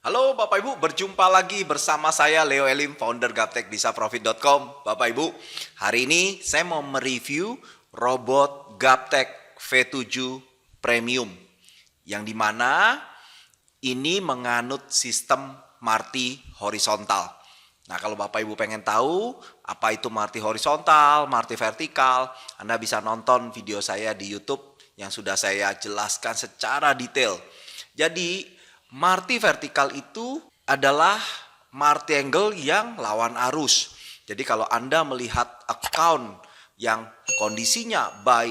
Halo Bapak Ibu, berjumpa lagi bersama saya Leo Elim, founder gaptekbisaprofit.com. Bapak Ibu, hari ini saya mau mereview robot Gaptek V7 Premium yang dimana ini menganut sistem Marti horizontal. Nah, kalau Bapak Ibu pengen tahu apa itu Marti horizontal, Marti vertikal, Anda bisa nonton video saya di YouTube yang sudah saya jelaskan secara detail. Jadi, Marti vertikal itu adalah Marti angle yang lawan arus. Jadi kalau Anda melihat account yang kondisinya buy,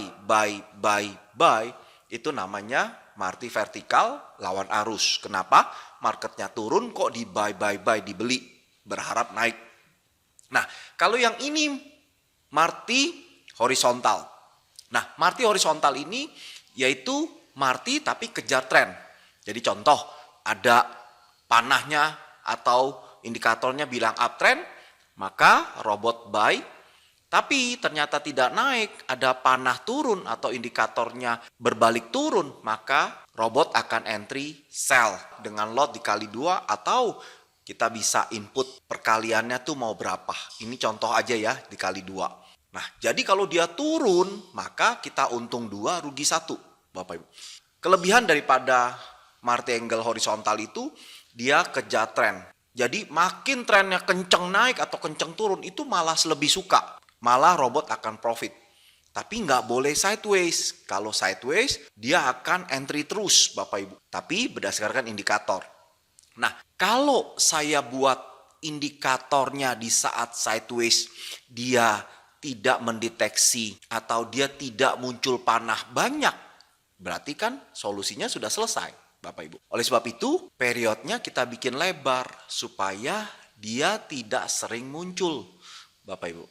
itu namanya Marti vertikal lawan arus. Kenapa? Marketnya turun kok di buy, dibeli, berharap naik. Nah, kalau yang ini Marti horizontal. Nah, Marti horizontal ini yaitu Marti tapi kejar tren. Jadi contoh, ada panahnya atau indikatornya bilang uptrend, maka robot buy. Tapi ternyata tidak naik, ada panah turun atau indikatornya berbalik turun, maka robot akan entry sell dengan lot dikali 2 atau kita bisa input perkaliannya tuh mau berapa. Ini contoh aja ya, dikali 2. Nah, jadi kalau dia turun, maka kita untung 2, rugi 1, Bapak Ibu. Kelebihan daripada Marti angle horizontal itu dia kejar tren. Jadi makin trennya kenceng naik atau kenceng turun itu malah lebih suka. Malah robot akan profit. Tapi nggak boleh sideways. Kalau sideways dia akan entry terus Bapak Ibu. Tapi berdasarkan indikator. Nah, kalau saya buat indikatornya di saat sideways dia tidak mendeteksi atau dia tidak muncul panah banyak, berarti kan solusinya sudah selesai Bapak Ibu. Oleh sebab itu, periodnya kita bikin lebar supaya dia tidak sering muncul Bapak Ibu.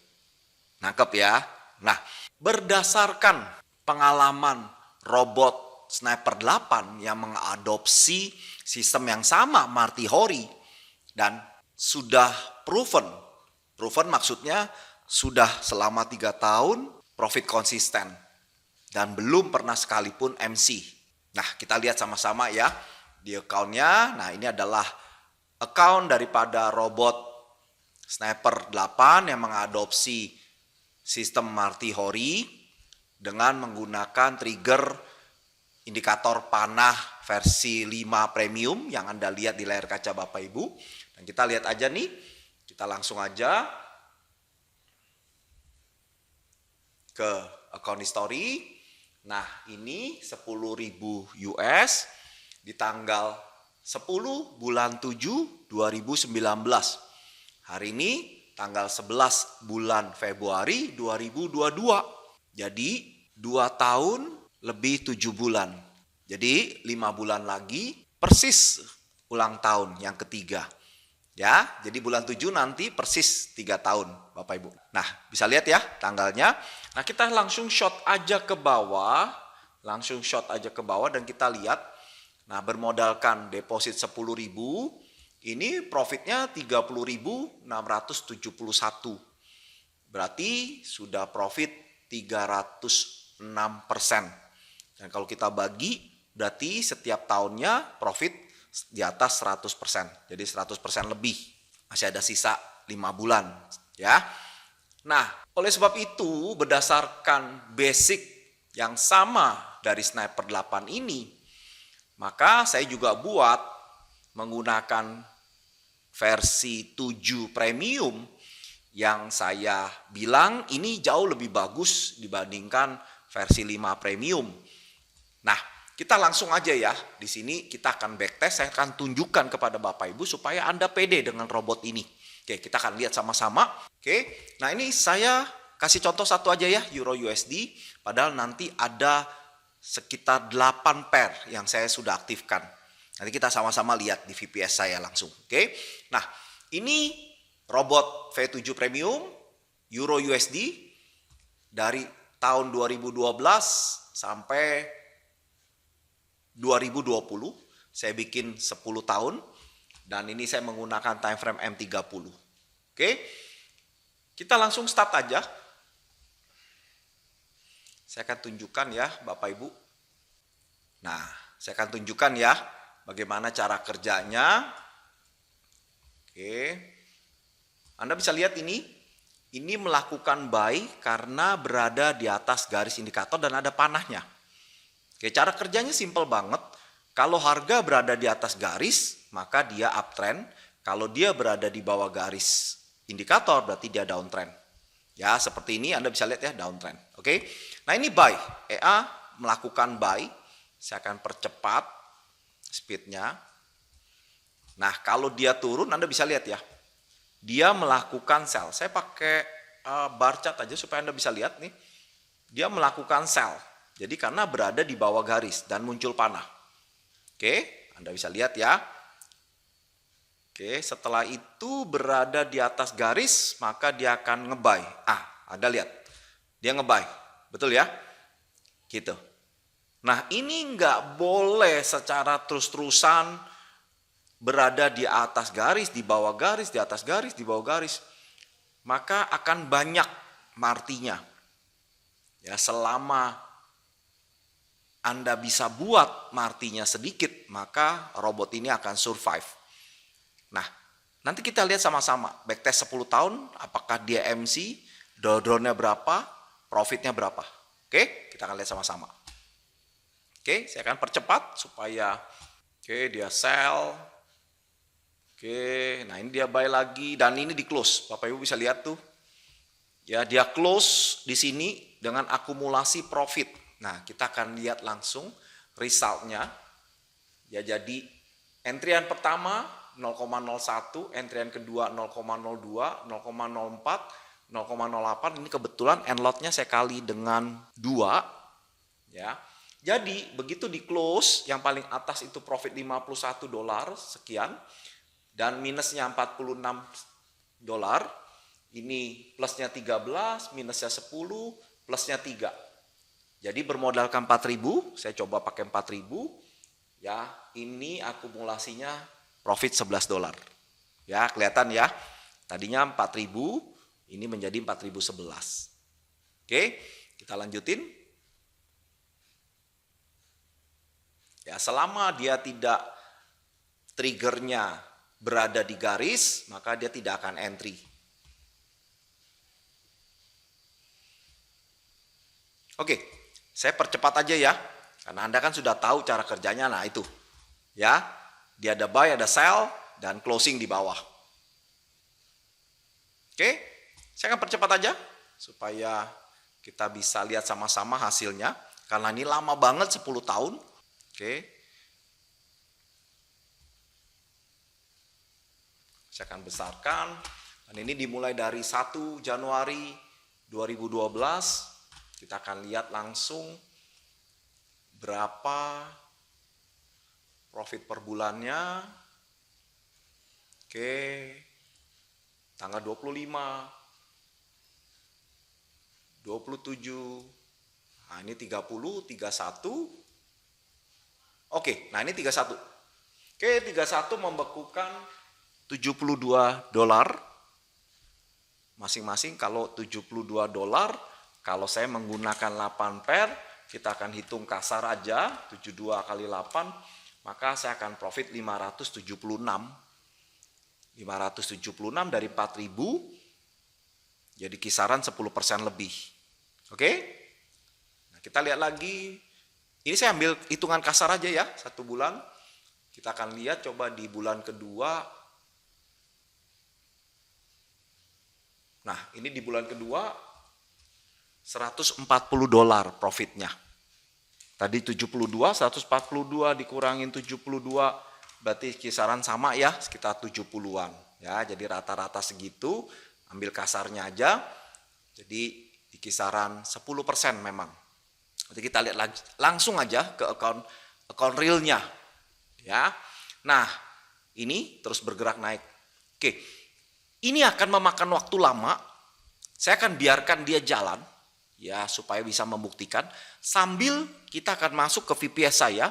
Nangkep ya? Nah, berdasarkan pengalaman robot Sniper 8 yang mengadopsi sistem yang sama Marti Hori dan sudah proven. Proven maksudnya sudah selama 3 tahun profit konsisten dan belum pernah sekalipun MC. Nah, kita lihat sama-sama ya di account-nya. Nah, ini adalah account daripada robot Sniper 8 yang mengadopsi sistem Marti Hori dengan menggunakan trigger indikator panah versi 5 premium yang Anda lihat di layar kaca Bapak Ibu. Dan kita lihat aja nih, kita langsung aja ke account history. Nah, ini 10.000 US di tanggal 10 bulan 7 2019. Hari ini tanggal 11 bulan Februari 2022. Jadi 2 tahun lebih 7 bulan. Jadi 5 bulan lagi persis ulang tahun yang ketiga. Ya, jadi bulan 7 nanti persis 3 tahun Bapak Ibu. Nah, bisa lihat ya tanggalnya. Nah, kita langsung shot aja ke bawah. Langsung shot aja ke bawah dan kita lihat. Nah, bermodalkan deposit 10.000. Ini profitnya 30.671. Berarti sudah profit 306%. Dan kalau kita bagi, berarti setiap tahunnya profit di atas 100%. Jadi 100% lebih. Masih ada sisa 5 bulan. Ya. Nah, oleh sebab itu berdasarkan basic yang sama dari Sniper 8 ini, maka saya juga buat menggunakan versi 7 premium yang saya bilang ini jauh lebih bagus dibandingkan versi 5 premium. Nah, kita langsung aja ya, di sini kita akan backtest, saya akan tunjukkan kepada Bapak Ibu supaya Anda pede dengan robot ini. Oke, kita akan lihat sama-sama. Oke, nah ini saya kasih contoh satu aja ya, Euro USD, padahal nanti ada sekitar 8 pair yang saya sudah aktifkan. Nanti kita sama-sama lihat di VPS saya langsung. Oke, nah ini robot V7 Premium, Euro USD, dari tahun 2012 sampai 2020 saya bikin 10 tahun dan ini saya menggunakan time frame M30. Oke. Kita langsung start aja. Saya akan tunjukkan ya Bapak Ibu. Nah, saya akan tunjukkan ya bagaimana cara kerjanya. Oke. Anda bisa lihat ini melakukan buy karena berada di atas garis indikator dan ada panahnya. Oke, cara kerjanya simple banget. Kalau harga berada di atas garis, maka dia uptrend. Kalau dia berada di bawah garis indikator, berarti dia downtrend. Ya, seperti ini Anda bisa lihat ya, downtrend. Oke. Nah, ini buy. EA melakukan buy. Saya akan percepat speednya. Nah, kalau dia turun Anda bisa lihat ya. Dia melakukan sell. Saya pakai bar chart aja supaya Anda bisa lihat nih. Dia melakukan sell. Jadi karena berada di bawah garis dan muncul panah. Oke, Anda bisa lihat ya. Oke, setelah itu berada di atas garis, maka dia akan nge-buy. Anda lihat. Dia nge-buy. Betul ya? Gitu. Nah, ini nggak boleh secara terus-terusan berada di atas garis, di bawah garis, di atas garis, di bawah garis. Maka akan banyak martinya. Ya, selama Anda bisa buat martinya sedikit, maka robot ini akan survive. Nah, nanti kita lihat sama-sama. Backtest 10 tahun, apakah dia MC, drawdown-nya berapa, profitnya berapa. Oke, kita akan lihat sama-sama. Oke, saya akan percepat supaya dia sell. Oke, nah ini dia buy lagi dan ini di close. Bapak Ibu bisa lihat tuh. Ya, dia close di sini dengan akumulasi profit. Nah, kita akan lihat langsung resultnya. Ya, jadi entryan pertama 0,01, entryan kedua 0,02, 0,04, 0,08. Ini kebetulan end lot-nya saya kali dengan 2. Ya. Jadi, begitu di close, yang paling atas itu profit $51 sekian. Dan minusnya $46, ini plusnya 13, minusnya 10, plusnya 3. Jadi bermodalkan 4.000, saya coba pakai 4.000, ya ini akumulasinya profit $11. Ya kelihatan ya, tadinya 4.000, ini menjadi 4.011. Oke, kita lanjutin. Ya selama dia tidak triggernya berada di garis, maka dia tidak akan entry. Oke, saya percepat aja ya, karena Anda kan sudah tahu cara kerjanya. Nah itu, ya, dia ada buy, ada sell, dan closing di bawah. Oke, saya akan percepat aja supaya kita bisa lihat sama-sama hasilnya, karena ini lama banget 10 tahun. Oke. Saya akan besarkan, dan ini dimulai dari 1 Januari 2012, kita akan lihat langsung berapa profit per bulannya. Oke, tanggal 25, 27, nah ini 30, 31, oke, nah ini 31. Oke, 31 membekukan $72 masing-masing. Kalau $72, kalau saya menggunakan 8 pair, kita akan hitung kasar aja, 72 kali 8, maka saya akan profit 576. 576 dari 4.000, jadi kisaran 10% lebih. Oke? Nah, kita lihat lagi. Ini saya ambil hitungan kasar aja ya, 1 bulan. Kita akan lihat coba di bulan kedua. Nah, ini di bulan kedua $140 profitnya. Tadi 72, 142 dikurangin 72, berarti kisaran sama ya, sekitar 70-an. Ya, jadi rata-rata segitu, ambil kasarnya aja. Jadi di kisaran 10% memang. Nanti kita lihat langsung aja ke account realnya. Ya. Nah, ini terus bergerak naik. Oke. Ini akan memakan waktu lama. Saya akan biarkan dia jalan ya supaya bisa membuktikan sambil kita akan masuk ke VPS saya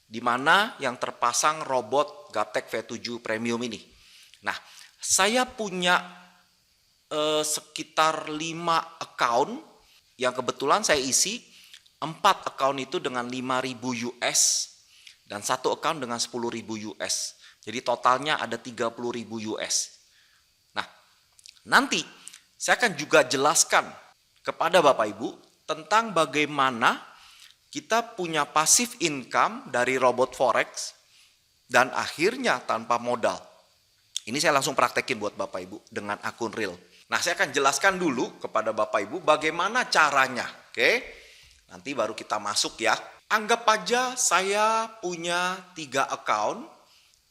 di mana yang terpasang robot Gaptek V7 Premium ini. Nah, saya punya sekitar 5 account yang kebetulan saya isi. 4 account itu dengan 5.000 US dan 1 account dengan 10.000 US. Jadi totalnya ada 30.000 US. Nah, nanti saya akan juga jelaskan kepada Bapak Ibu tentang bagaimana kita punya passive income dari robot forex dan akhirnya tanpa modal. Ini saya langsung praktekin buat Bapak Ibu dengan akun real. Nah, saya akan jelaskan dulu kepada Bapak Ibu bagaimana caranya. Oke, nanti baru kita masuk ya. Anggap aja saya punya 3 account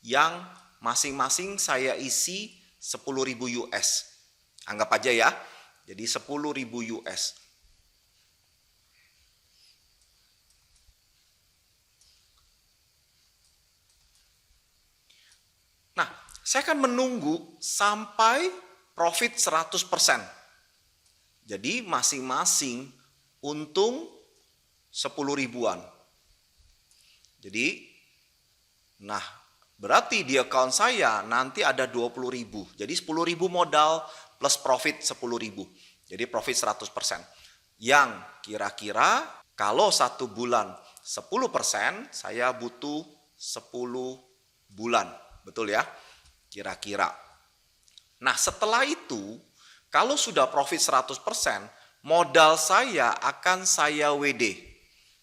yang masing-masing saya isi 10.000 US. Anggap aja ya, jadi 10.000 US. Nah, saya akan menunggu sampai profit 100%. Jadi masing-masing untung 10 ribuan. Jadi, nah berarti di account saya nanti ada 20.000. Jadi 10.000 modal plus profit 10.000. Jadi profit 100%. Yang kira-kira kalau 1 bulan 10%, saya butuh 10 bulan. Betul ya? Kira-kira. Nah, setelah itu, kalau sudah profit 100%, modal saya akan saya WD.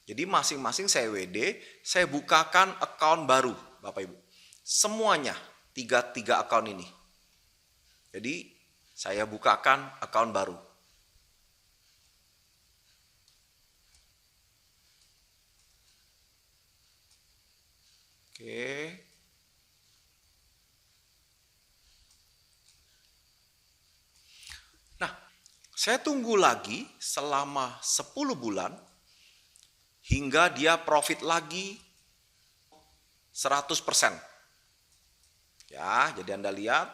Jadi masing-masing saya WD, saya bukakan account baru, Bapak Ibu. Semuanya, tiga account ini. Jadi, saya bukakan account baru. Oke. Nah, saya tunggu lagi selama 10 bulan hingga dia profit lagi 100%. Ya, jadi Anda lihat.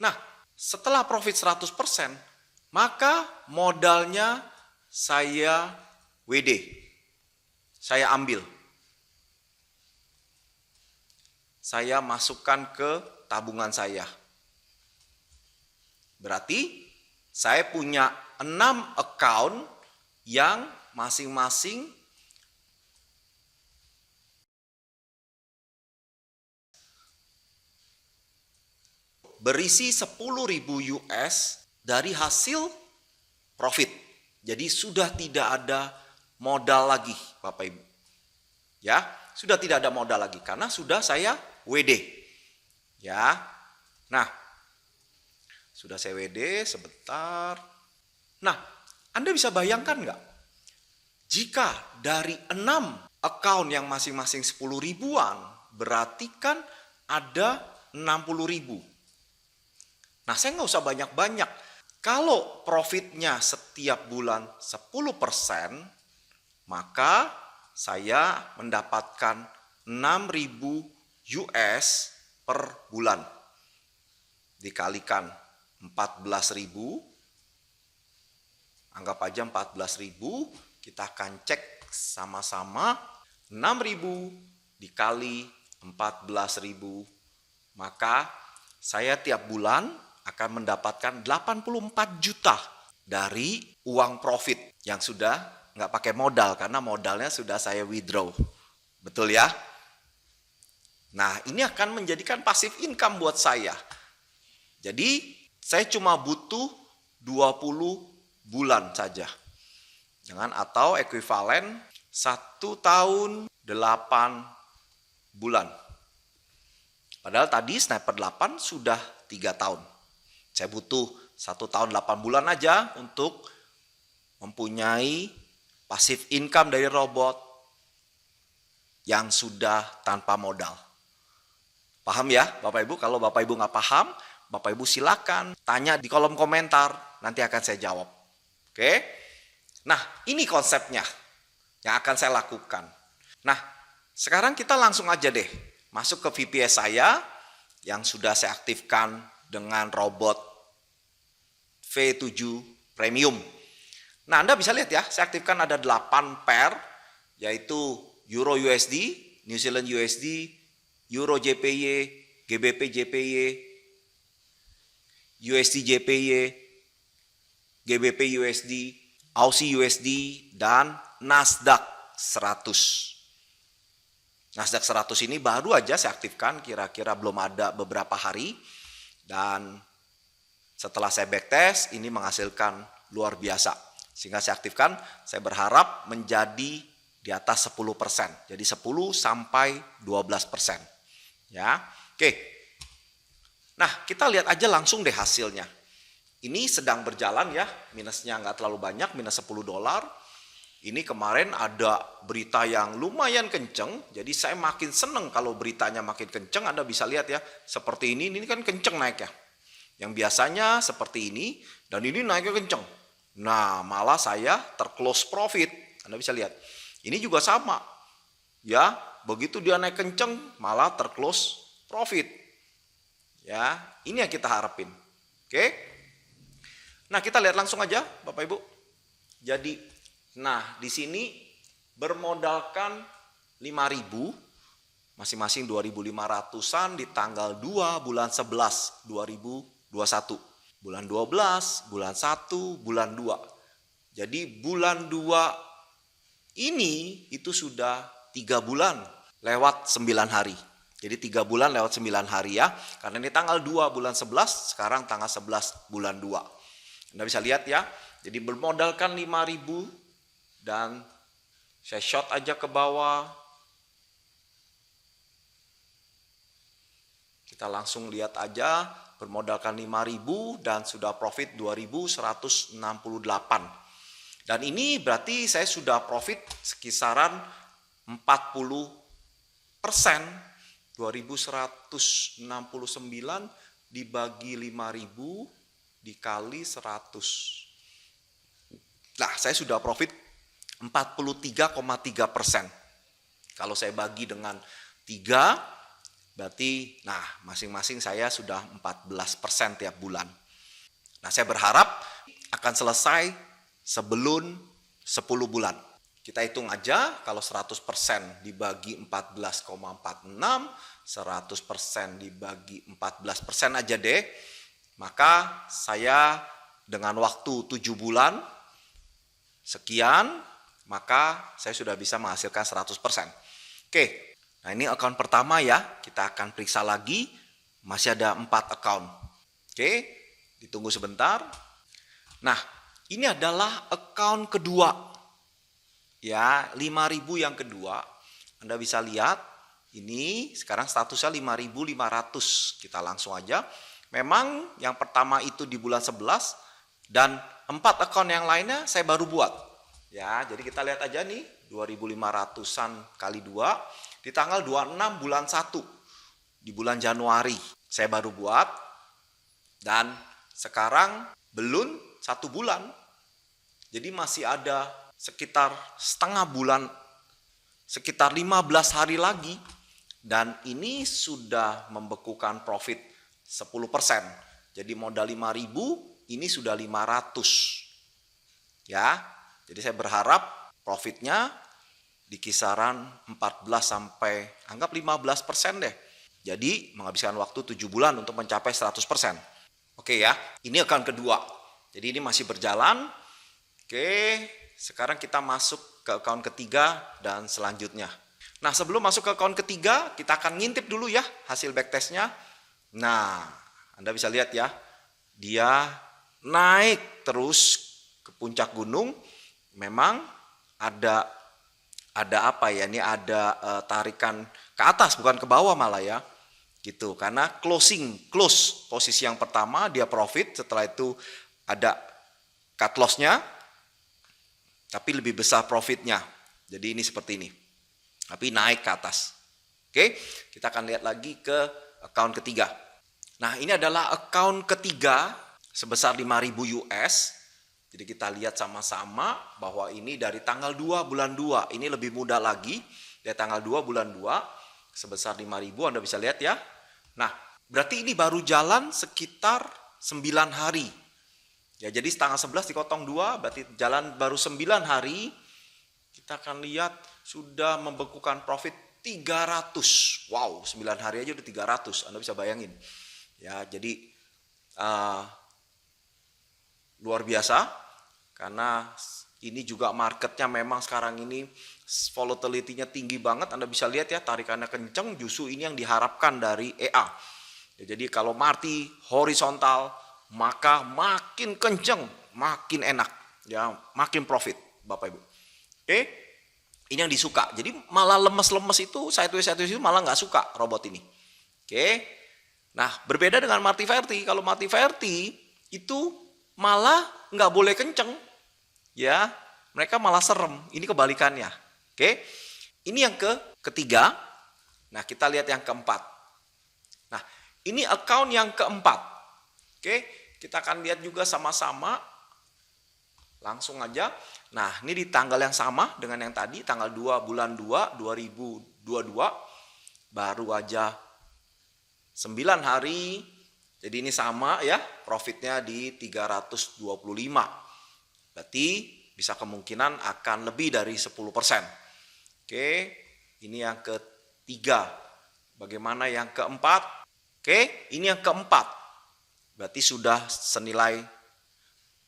Nah, setelah profit 100%, maka modalnya saya WD. Saya ambil. Saya masukkan ke tabungan saya. Berarti saya punya 6 account yang masing-masing berisi 10.000 US dari hasil profit. Jadi sudah tidak ada modal lagi, Bapak Ibu. Ya, sudah tidak ada modal lagi karena sudah saya WD. Ya. Nah, sudah saya WD sebentar. Nah, Anda bisa bayangkan nggak? Jika dari 6 account yang masing-masing 10 ribuan, berarti kan ada 60 ribu. Nah, saya nggak usah banyak-banyak. Kalau profitnya setiap bulan 10%, maka saya mendapatkan 6.000 US per bulan. Dikalikan 14.000, anggap aja 14.000, kita akan cek sama-sama 6.000 dikali 14.000, maka saya tiap bulan akan mendapatkan 84 juta dari uang profit yang sudah nggak pakai modal karena modalnya sudah saya withdraw. Betul ya? Nah, ini akan menjadikan passive income buat saya. Jadi, saya cuma butuh 20 bulan saja. Jangan atau ekuivalen 1 tahun 8 bulan. Padahal tadi Sniper 8 sudah 3 tahun. Saya butuh 1 tahun 8 bulan aja untuk mempunyai passive income dari robot yang sudah tanpa modal. Paham ya Bapak Ibu? Kalau Bapak Ibu nggak paham, Bapak Ibu silakan tanya di kolom komentar, nanti akan saya jawab. Oke? Nah, ini konsepnya yang akan saya lakukan. Nah, sekarang kita langsung aja deh masuk ke VPS saya yang sudah saya aktifkan dengan robot V7 Premium. Nah, Anda bisa lihat ya, saya aktifkan ada 8 pair, yaitu Euro USD, New Zealand USD, Euro JPY, GBP JPY, USD JPY, GBP USD, Aussie USD, dan Nasdaq 100. Nasdaq 100 ini baru aja saya aktifkan, kira-kira belum ada beberapa hari. Dan setelah saya backtest, ini menghasilkan luar biasa. Sehingga saya aktifkan, saya berharap menjadi di atas 10%. Jadi 10 sampai 12%. Ya, oke. Nah, kita lihat aja langsung deh hasilnya. Ini sedang berjalan ya, minusnya nggak terlalu banyak, minus $10. Ini kemarin ada berita yang lumayan kenceng, jadi saya makin seneng kalau beritanya makin kenceng. Anda bisa lihat ya, seperti ini kan kenceng naiknya. Yang biasanya seperti ini, dan ini naiknya kenceng. Nah, malah saya terclose profit. Anda bisa lihat. Ini juga sama. Ya, begitu dia naik kenceng, malah terclose profit. Ya, ini yang kita harapin. Oke. Nah, kita lihat langsung aja, Bapak Ibu. Jadi, nah, di sini bermodalkan 5.000, masing-masing 2.500-an di tanggal 2 bulan 11 2021. Bulan 12, bulan 1, bulan 2. Jadi bulan 2 ini itu sudah 3 bulan lewat 9 hari. Jadi 3 bulan lewat 9 hari ya. Karena ini tanggal 2 bulan 11, sekarang tanggal 11 bulan 2. Anda bisa lihat ya. Jadi bermodalkan 5.000 dan saya short aja ke bawah. Kita langsung lihat aja, bermodalkan 5.000 dan sudah profit 2.168. Dan ini berarti saya sudah profit sekisaran 40%. 2.169 dibagi 5.000 dikali 100. Nah, saya sudah profit 43,3%. Kalau saya bagi dengan 3, berarti nah masing-masing saya sudah 14% tiap bulan. Nah, saya berharap akan selesai sebelum 10 bulan. Kita hitung aja, kalau 100% dibagi 14,46, 100% dibagi 14% aja deh. Maka saya dengan waktu 7 bulan sekian, maka saya sudah bisa menghasilkan 100%. Oke, nah ini account pertama ya, kita akan periksa lagi, masih ada 4 account. Oke, ditunggu sebentar. Nah, ini adalah account kedua. Ya, 5.000 yang kedua. Anda bisa lihat, ini sekarang statusnya 5.500. Kita langsung aja. Memang yang pertama itu di bulan 11, dan 4 account yang lainnya saya baru buat. Ya, jadi kita lihat aja nih, 2.500-an kali 2 di tanggal 26 bulan 1 di bulan Januari saya baru buat, dan sekarang belum 1 bulan. Jadi masih ada sekitar setengah bulan, sekitar 15 hari lagi, dan ini sudah membekukan profit 10%. Jadi modal 5.000 ini sudah 500. Ya. Jadi saya berharap profitnya di kisaran 14 sampai anggap 15% deh. Jadi menghabiskan waktu 7 bulan untuk mencapai 100%. Oke ya, ini account kedua. Jadi ini masih berjalan. Oke, sekarang kita masuk ke account ketiga dan selanjutnya. Nah, sebelum masuk ke account ketiga, kita akan ngintip dulu ya hasil backtestnya. Nah, Anda bisa lihat ya, dia naik terus ke puncak gunung. Memang ada apa ya, ini ada tarikan ke atas bukan ke bawah malah ya gitu, karena close posisi yang pertama dia profit, setelah itu ada cut loss-nya tapi lebih besar profitnya, jadi ini seperti ini tapi naik ke atas. Oke, kita akan lihat lagi ke account ketiga. Nah, ini adalah account ketiga sebesar 5.000 US. Jadi kita lihat sama-sama bahwa ini dari tanggal 2 bulan 2. Ini lebih mudah lagi. Dari tanggal 2 bulan 2 sebesar 5.000, Anda bisa lihat ya. Nah, berarti ini baru jalan sekitar 9 hari. Ya, jadi tanggal 11 dikotong 2, berarti jalan baru 9 hari. Kita akan lihat sudah membekukan profit 300. Wow, 9 hari aja udah 300. Anda bisa bayangin. Ya, jadi luar biasa. Karena Ini juga marketnya memang sekarang ini volatility-nya tinggi banget. Anda bisa lihat ya, tarikannya kenceng, justru ini yang diharapkan dari EA. Ya, jadi kalau MARTI horizontal, maka makin kenceng, makin enak, ya, makin profit, Bapak Ibu. Oke, ini yang disuka. Jadi malah lemes-lemes itu, sideways itu malah nggak suka robot ini. Oke, nah berbeda dengan MARTI Verti. Kalau MARTI Verti itu malah nggak boleh kenceng. Ya, mereka malah serem. Ini kebalikannya. Oke. Ini yang ketiga. Nah, kita lihat yang keempat. Nah, ini account yang keempat. Oke, kita akan lihat juga sama-sama. Langsung aja. Nah, ini di tanggal yang sama dengan yang tadi, tanggal 2 bulan 2 2022. Baru aja 9 hari. Jadi ini sama ya, profitnya di 325. Berarti bisa kemungkinan akan lebih dari 10%. Oke, ini yang ketiga. Bagaimana yang keempat? Oke, ini yang keempat. Berarti sudah senilai,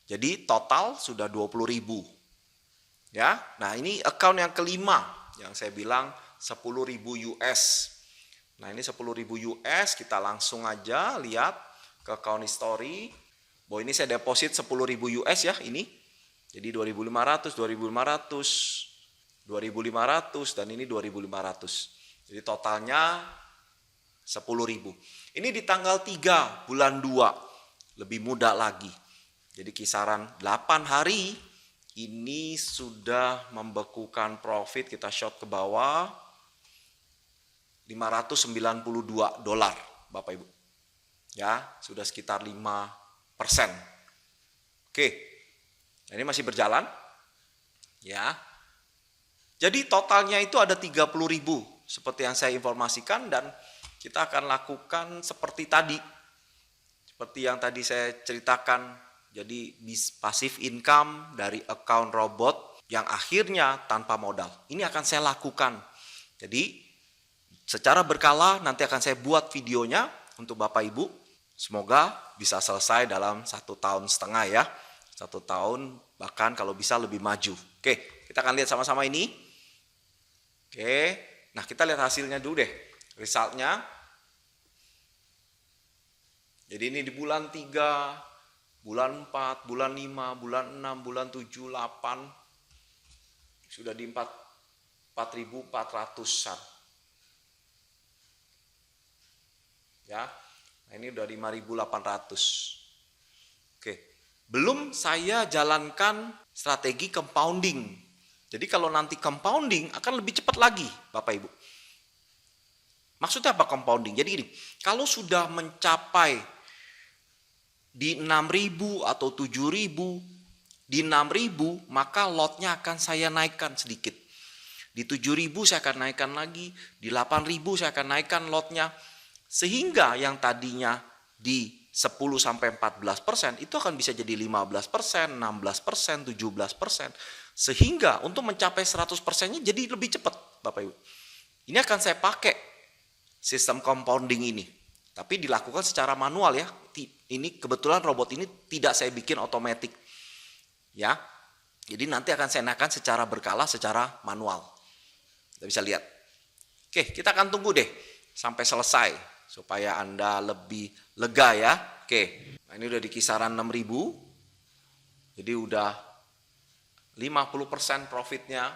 jadi total sudah 20.000. Ya, nah ini account yang kelima yang saya bilang 10.000 US. Nah ini 10.000 US, kita langsung aja lihat ke account history. Bahwa ini saya deposit 10.000 US ya ini. Jadi 2.500, 2.500, 2.500 dan ini 2.500. Jadi totalnya 10.000. Ini di tanggal 3 bulan 2. Lebih mudah lagi. Jadi kisaran 8 hari ini sudah membekukan profit, kita short ke bawah $592, Bapak Ibu. Ya, sudah sekitar 5%. Oke. Nah, ini masih berjalan. Ya. Jadi totalnya itu ada 30.000 seperti yang saya informasikan, dan kita akan lakukan seperti tadi. Seperti yang tadi saya ceritakan. Jadi passive income dari account robot yang akhirnya tanpa modal. Ini akan saya lakukan. Jadi secara berkala nanti akan saya buat videonya untuk Bapak Ibu. Semoga bisa selesai dalam 1,5 tahun ya. 1 tahun, bahkan kalau bisa lebih maju. Oke, kita akan lihat sama-sama ini. Oke, nah kita lihat hasilnya dulu deh, resultnya. Jadi ini di bulan 3, bulan 4, bulan 5, bulan 6, bulan 7, 8. Sudah di 4.400-an. Ya, nah ini udah 5.800. Oke. Belum saya jalankan strategi compounding. Jadi kalau nanti compounding akan lebih cepat lagi, Bapak Ibu. Maksudnya apa compounding? Jadi gini, kalau sudah mencapai di 6.000 atau 7.000, di 6.000 maka lotnya akan saya naikkan sedikit. Di 7.000 saya akan naikkan lagi, di 8.000 saya akan naikkan lotnya. Sehingga yang tadinya di 10-14% itu akan bisa jadi 15%, 16%, 17%. Sehingga untuk mencapai 100%-nya jadi lebih cepat, Bapak Ibu. Ini akan saya pakai sistem compounding ini. Tapi dilakukan secara manual ya. Ini kebetulan robot ini tidak saya bikin otomatis. Ya. Jadi nanti akan saya naikkan secara berkala, secara manual. Kita bisa lihat. Oke, kita akan tunggu deh sampai selesai supaya Anda lebih lega ya. Oke, nah ini udah di kisaran 6.000. Jadi udah 50% profitnya.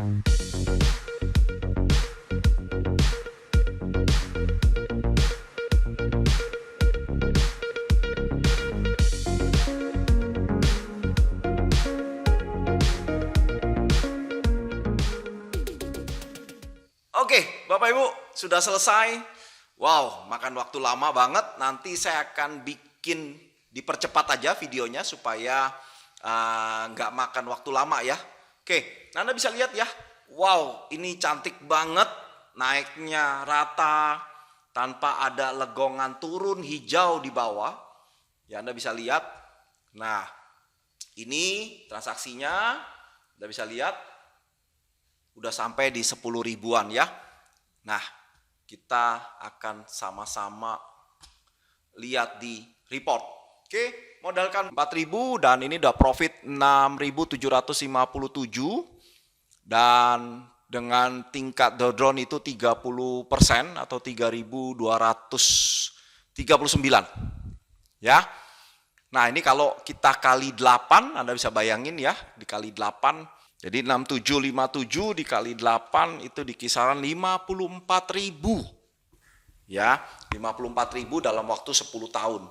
Oke, Bapak Ibu, sudah selesai. Wow, makan waktu lama banget. Nanti saya akan bikin dipercepat aja videonya supaya nggak makan waktu lama ya. Oke, Anda bisa lihat ya. Wow, ini cantik banget. Naiknya rata tanpa ada legongan turun hijau di bawah. Ya, Anda bisa lihat. Nah, ini transaksinya. Anda bisa lihat. Udah sampai di 10 ribuan ya. Nah, kita akan sama-sama lihat di report. Oke, modalkan 4.000 dan ini udah profit 6.757 dan dengan tingkat drawdown itu 30% atau 3.239 ya. Nah, ini kalau kita kali 8, Anda bisa bayangin ya, dikali 8. Jadi 6757 dikali 8 itu di kisaran 54.000. Ya, 54.000 dalam waktu 10 tahun.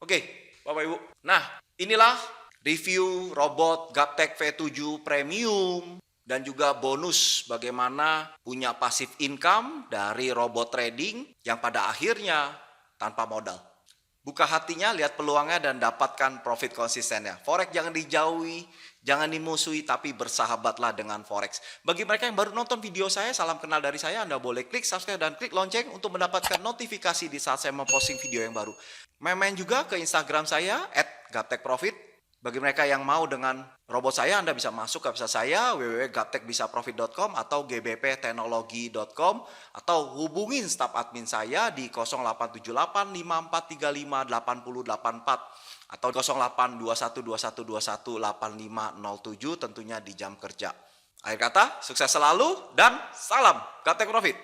Oke, Bapak Ibu. Nah, inilah review robot Gaptek V7 Premium dan juga bonus bagaimana punya passive income dari robot trading yang pada akhirnya tanpa modal. Buka hatinya, lihat peluangnya dan dapatkan profit konsistennya. Forex jangan dijauhi, jangan dimusuhi, tapi bersahabatlah dengan Forex. Bagi mereka yang baru nonton video saya, salam kenal dari saya. Anda boleh klik subscribe dan klik lonceng untuk mendapatkan notifikasi di saat saya memposting video yang baru. Main juga ke Instagram saya, @gaptekprofit. Bagi mereka yang mau dengan robot saya, Anda bisa masuk ke website saya, www.gaptekbisaprofit.com atau gbpteknologi.com atau hubungin staf admin saya di 0878 5435 8084 atau 082121218507 tentunya di jam kerja. Akhir kata, sukses selalu dan salam Gaptek Profit.